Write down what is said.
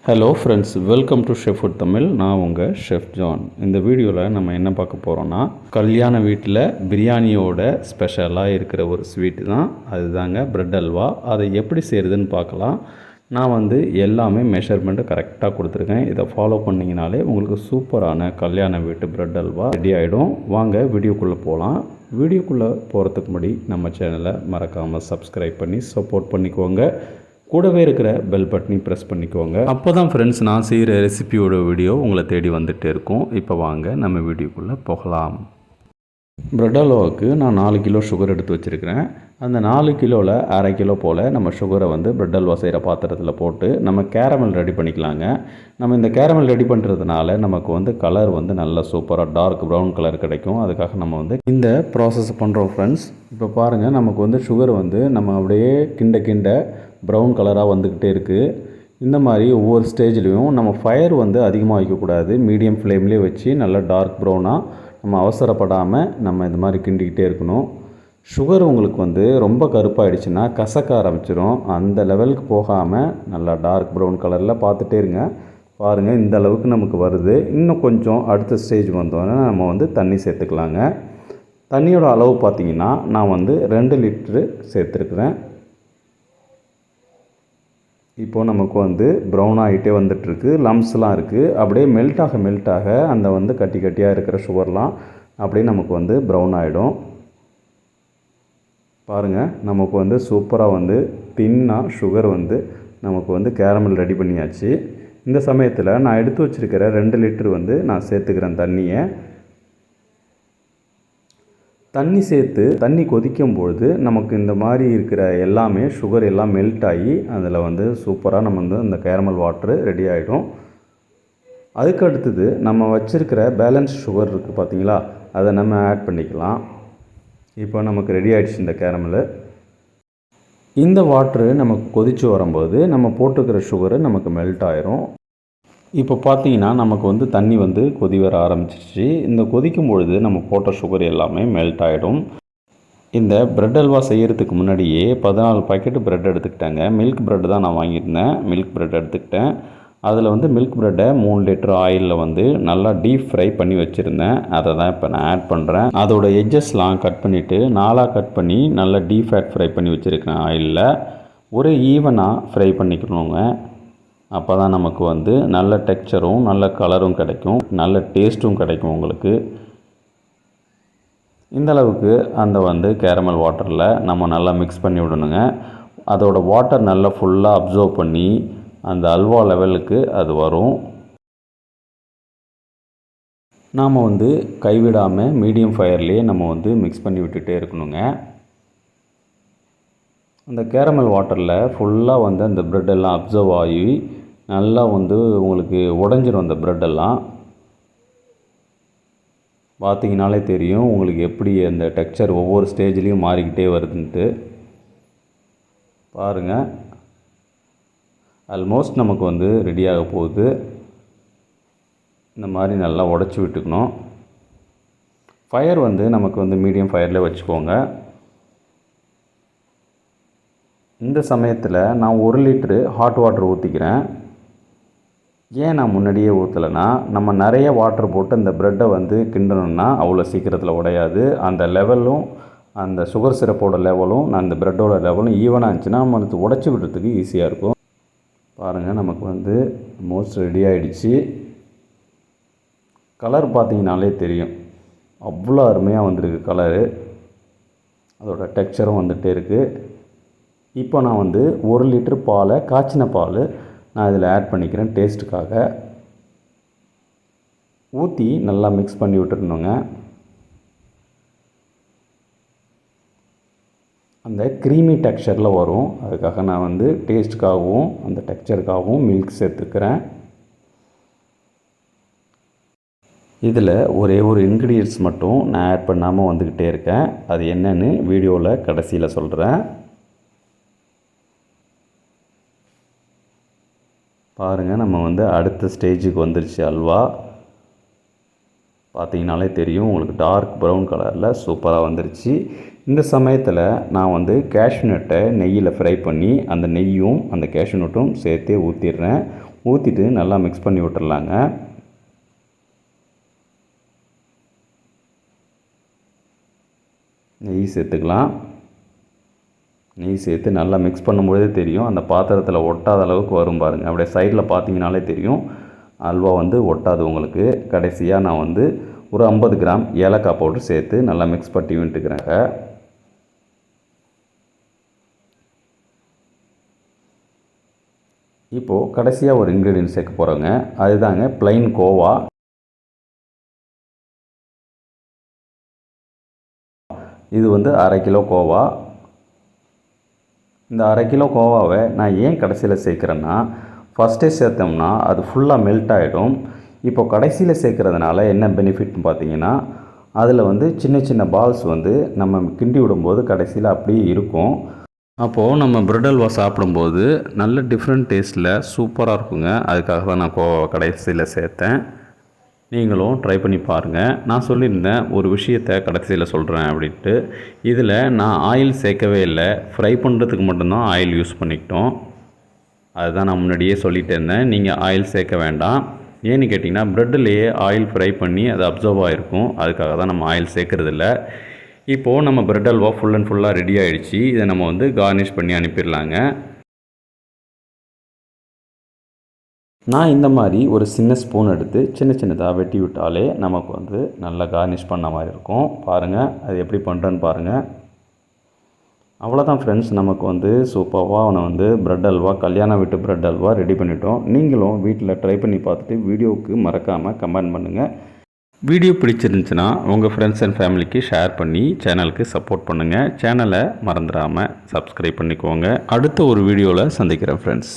Hello friends, welcome to chef food Tamil. நான் உங்கள் chef John. இந்த வீடியோவில் நம்ம என்ன பார்க்க போகிறோன்னா, கல்யாண வீட்டில் பிரியாணியோட ஸ்பெஷலாக இருக்கிற ஒரு ஸ்வீட்டு தான் அதுதாங்க பிரெட் அல்வா. அதை எப்படி செய்கிறதுன்னு பார்க்கலாம். நான் எல்லாமே மெஷர்மெண்ட்டு கரெக்டாக கொடுத்துருக்கேன். இதை ஃபாலோ பண்ணிங்கனாலே உங்களுக்கு சூப்பரான கல்யாண வீட்டு பிரெட் அல்வா ரெடி ஆகிடும். வாங்க வீடியோக்குள்ளே போகலாம். வீடியோக்குள்ளே போகிறதுக்கு முன்னாடி நம்ம சேனலை மறக்காமல் சப்ஸ்கிரைப் பண்ணி சப்போர்ட் பண்ணிக்கோங்க. கூடவே இருக்கிற பெல் பட்டனை ப்ரெஸ் பண்ணிக்கோங்க. அப்போ தான் ஃப்ரெண்ட்ஸ் நான் செய்கிற ரெசிபியோட வீடியோ உங்களை தேடி வந்துகிட்டே இருக்கும். இப்போ வாங்க நம்ம வீடியோக்குள்ளே போகலாம். பிரெட் அல்வாவுக்கு நான் 4 கிலோ சுகர் எடுத்து வச்சுருக்கிறேன். அந்த 4 கிலோவில் அரை கிலோ போல் நம்ம சுகரை பிரெட் அல்வா செய்கிற பாத்திரத்தில் போட்டு நம்ம கேரமல் ரெடி பண்ணிக்கலாங்க. நம்ம இந்த கேரமல் ரெடி பண்ணுறதுனால நமக்கு கலர் நல்லா சூப்பராக டார்க் ப்ரௌன் கலர் கிடைக்கும். அதுக்காக நம்ம இந்த ப்ராசஸ் பண்ணுறோம் ஃப்ரெண்ட்ஸ். இப்போ பாருங்கள், நமக்கு சுகர் நம்ம அப்படியே கிண்ட ப்ரௌன் கலராக வந்துக்கிட்டே இருக்குது. இந்த மாதிரி ஒவ்வொரு ஸ்டேஜ்லேயும் நம்ம ஃபயர் அதிகமாக வைக்கக்கூடாது. மீடியம் ஃப்ளேம்லேயே வச்சு நல்லா டார்க் ப்ரௌனாக நம்ம அவசரப்படாமல் நம்ம இந்த மாதிரி கிண்டிக்கிட்டே இருக்கணும். சுகர் உங்களுக்கு ரொம்ப கருப்பாகிடுச்சுன்னா கசக்க ஆரம்பிச்சிடும். அந்த லெவலுக்கு போகாமல் நல்லா டார்க் ப்ரௌன் கலரில் பார்த்துட்டே இருங்க. பாருங்கள், இந்த அளவுக்கு நமக்கு வருது. இன்னும் கொஞ்சம் அடுத்த ஸ்டேஜ் வந்தோன்னா நம்ம தண்ணி சேர்த்துக்கலாங்க. தண்ணியோட அளவு பார்த்திங்கன்னா நான் 2 லிட்ரு சேர்த்துருக்குறேன். இப்போது நமக்கு ப்ரௌன் ஆகிட்டே வந்துட்டுருக்கு. லம்ஸ்லாம் இருக்குது. அப்படியே மெல்ட் ஆக அந்த கட்டி கட்டியாக இருக்கிற சுகர்லாம் அப்படியே நமக்கு ப்ரௌன் ஆகிடும். பாருங்கள், நமக்கு சூப்பராக தின்னாக சுகர் நமக்கு கேரமல் ரெடி பண்ணியாச்சு. இந்த சமயத்தில் நான் எடுத்து வச்சுருக்கிற 2 லிட்ரு நான் சேர்த்துக்கிறேன் தண்ணி சேர்த்து தண்ணி கொதிக்கும்பொழுது நமக்கு இந்த மாதிரி இருக்கிற எல்லாமே சுகர் எல்லாம் மெல்ட் ஆகி அதில் சூப்பராக நம்ம அந்த கேரமல் வாட்ரு ரெடி ஆகிடும். அதுக்கு அடுத்தது நம்ம வச்சுருக்கிற பேலன்ஸ் சுகர் இருக்குது பார்த்தீங்களா, அதை நம்ம ஆட் பண்ணிக்கலாம். இப்போ நமக்கு ரெடி ஆகிடுச்சு இந்த கேரமலு. இந்த வாட்ரு நமக்கு கொதித்து வரும்போது நம்ம போட்டுக்கிற சுகரு நமக்கு மெல்ட் ஆயிரும். இப்போ பார்த்தீங்கன்னா நமக்கு தண்ணி கொதி வர ஆரம்பிச்சிச்சு. இந்த கொதிக்கும் பொழுது நம்ம போட்ட சுகர் எல்லாமே மெல்ட் ஆகிடும். இந்த பிரெட் அல்வா செய்கிறதுக்கு முன்னாடியே 14 பாக்கெட்டு ப்ரெட் எடுத்துக்கிட்டேங்க. மில்க் ப்ரெட் தான் நான் வாங்கியிருந்தேன். மில்க் ப்ரெட் எடுத்துக்கிட்டேன். அதில் மில்க் ப்ரெட்டை 3 லிட்டர் ஆயிலில் நல்லா டீப் ஃப்ரை பண்ணி வச்சுருந்தேன். அதை தான் இப்போ நான் ஆட் பண்ணுறேன். அதோட எட்ஜஸ்லாம் கட் பண்ணிவிட்டு 4ஆக கட் பண்ணி நல்லா டீப் ஃபேட் ஃப்ரை பண்ணி வச்சுருக்கேன் ஆயிலில். ஒரு ஈவனாக ஃப்ரை பண்ணிக்கணுங்க. அப்போ தான் நமக்கு நல்ல டெக்ஸ்சரும் நல்ல கலரும் கிடைக்கும், நல்ல டேஸ்ட்டும் கிடைக்கும் உங்களுக்கு. இந்தளவுக்கு அந்த கேரமல் வாட்டரில் நம்ம நல்லா மிக்ஸ் பண்ணி விடணுங்க. அதோட வாட்டர் நல்லா ஃபுல்லாக அப்சர்வ் பண்ணி அந்த அல்வா லெவலுக்கு அது வரும். நாம் கைவிடாமல் மீடியம் ஃபயர்லேயே நம்ம மிக்ஸ் பண்ணி விட்டுட்டே இருக்கணுங்க. அந்த கேரமல் வாட்டரில் ஃபுல்லாக அந்த ப்ரெட்டெல்லாம் அப்சர்வ் ஆகி நல்லா உங்களுக்கு உடஞ்சிரும். அந்த ப்ரெட்டெல்லாம் பார்த்திங்கனாலே தெரியும் உங்களுக்கு எப்படி அந்த டெக்ஸ்சர் ஒவ்வொரு ஸ்டேஜ்லேயும் மாறிக்கிட்டே வருதுன்ட்டு. பாருங்கள், ஆல்மோஸ்ட் நமக்கு ரெடியாக போகுது. இந்த மாதிரி நல்லா உடச்சி விட்டுக்கணும். ஃபயர் நமக்கு மீடியம் ஃபயரில் வச்சுக்கோங்க. இந்த சமயத்தில் நான் 1 லிட்ரு ஹாட் வாட்டர் ஊற்றிக்கிறேன். ஏன் நான் முன்னாடியே ஊற்றலைன்னா, நம்ம நிறைய வாட்டர் போட்டு அந்த ப்ரெட்டை கிண்டணுன்னா அவ்வளோ சீக்கிரத்தில் உடையாது. அந்த லெவலும் அந்த சுகர் சிரப்போட லெவலும் அந்த ப்ரெட்டோட லெவலும் ஈவனாக இருந்துச்சுன்னா நம்ம உடச்சி விடுறதுக்கு ஈஸியாக இருக்கும். பாருங்கள், நமக்கு மோஸ்ட் ரெடி ஆகிடுச்சு. கலர் பார்த்திங்கனாலே தெரியும், அவ்வளோ அருமையாக வந்திருக்கு கலரு. அதோட டெக்ஸ்சரும் வந்துகிட்டே இருக்குது. இப்போ நான் 1 லிட்டர் பாலை, காய்ச்சின பால் நான் இதில் ஆட் பண்ணிக்கிறேன். டேஸ்ட்டுக்காக ஊற்றி நல்லா மிக்ஸ் பண்ணி விட்டுருணுங்க. அந்த க்ரீமி டெக்ஸ்சரில் வரும். அதுக்காக நான் டேஸ்ட்டுக்காகவும் அந்த டெக்ஸ்சருக்காகவும் மில்க் சேர்த்துக்கிறேன். இதில் ஒரே ஒரு இன்க்ரீடியன்ட்ஸ் மட்டும் நான் ஆட் பண்ணாமல் வந்துக்கிட்டே இருக்கேன். அது என்னன்னு வீடியோவில் கடைசியில் சொல்கிறேன். பாருங்கள், நம்ம அடுத்த ஸ்டேஜுக்கு வந்துருச்சு அல்வா. பார்த்திங்கனாலே தெரியும் உங்களுக்கு டார்க் ப்ரௌன் கலரில் சூப்பராக வந்துருச்சு. இந்த சமயத்தில் நான் கேஷ்யூ நட்டை நெய்யில் ஃப்ரை பண்ணி அந்த நெய்யும் அந்த கேஷ்யூ நட்டும் சேர்த்தே ஊற்றிடுறேன். ஊற்றிட்டு நல்லா மிக்ஸ் பண்ணி விட்டுறலாங்க. நெய் சேர்த்துக்கலாம். நெய் சேர்த்து நல்லா மிக்ஸ் பண்ணும்போதே தெரியும், அந்த பாத்திரத்தில் ஒட்டாத அளவுக்கு வரும் பாருங்கள். அப்படியே சைடில் பார்த்தீங்கனாலே தெரியும் அல்வா வந்து ஒட்டாது உங்களுக்கு. கடைசியாக நான் வந்து ஒரு 50 கிராம் ஏலக்காய் பவுடர் சேர்த்து நல்லா மிக்ஸ் பண்ணி விட்டுக்கிறேங்க. இப்போது கடைசியாக ஒரு இன்க்ரீடியன்ட் சேர்க்க போகிறோங்க. அதுதாங்க ப்ளைன் கோவா. இது வந்து 1/2 கிலோ கோவா. இந்த 1/2 கிலோ கோவாவை நான் ஏன் கடைசியில் சேர்க்குறேன்னா, ஃபஸ்ட்டே சேர்த்தோம்னா அது ஃபுல்லாக மெல்ட் ஆகிடும். இப்போ கடைசியில் சேர்க்குறதுனால என்ன பெனிஃபிட்னு பார்த்தீங்கன்னா, அதில் வந்து சின்ன சின்ன பால்ஸ் வந்து நம்ம கிண்டி விடும்போது கடைசியில் அப்படியே இருக்கும். அப்போது நம்ம பிரெட் அல்வா சாப்பிடும்போது நல்ல டிஃப்ரெண்ட் டேஸ்ட்டில் சூப்பராக இருக்குங்க. அதுக்காக தான் நான் கோவாவை கடைசியில் சேர்த்தேன். நீங்களும் ட்ரை பண்ணி பாருங்கள். நான் சொல்லியிருந்தேன் ஒரு விஷயத்தை கடைசியில் சொல்கிறேன் அப்படின்ட்டு. இதில் நான் ஆயில் சேர்க்கவே இல்லை. ஃப்ரை பண்ணுறதுக்கு மட்டும்தான் ஆயில் யூஸ் பண்ணிக்கிட்டோம். அதுதான் நான் முன்னாடியே சொல்லிகிட்டே இருந்தேன், நீங்கள் ஆயில் சேர்க்க வேண்டாம். ஏன்னு கேட்டிங்கன்னா ப்ரெட்டிலேயே ஆயில் ஃப்ரை பண்ணி அது அப்சர்வ் ஆகிருக்கும். அதுக்காக தான் நம்ம ஆயில் சேர்க்குறதில்ல. இப்போது நம்ம பிரெட் அல்வா ஃபுல் அண்ட் ஃபுல்லாக ரெடி ஆகிடுச்சு. இதை நம்ம வந்து கார்னிஷ் பண்ணி அனுப்பிடலாங்க. நான் இந்த மாதிரி ஒரு சின்ன ஸ்பூன் எடுத்து சின்ன சின்னதாக வெட்டி விட்டாலே நமக்கு வந்து நல்லா கார்னிஷ் பண்ண மாதிரி இருக்கும். பாருங்கள் அது எப்படி பண்ணுறேன்னு பாருங்கள். அவ்வளோதான் ஃப்ரெண்ட்ஸ், நமக்கு வந்து சூப்பராக வந்து பிரெட் அல்வா, கல்யாண வீட்டு பிரெட் அல்வா ரெடி பண்ணிட்டோம். நீங்களும் வீட்டில் ட்ரை பண்ணி பார்த்துட்டு வீடியோவுக்கு மறக்காமல் கமெண்ட் பண்ணுங்கள். வீடியோ பிடிச்சிருந்துச்சுன்னா உங்கள் ஃப்ரெண்ட்ஸ் அண்ட் ஃபேமிலிக்கு ஷேர் பண்ணி சேனலுக்கு சப்போர்ட் பண்ணுங்கள். சேனலை மறந்துடாமல் சப்ஸ்கிரைப் பண்ணிக்கோங்க. அடுத்த ஒரு வீடியோவில் சந்திக்கிறேன் ஃப்ரெண்ட்ஸ்.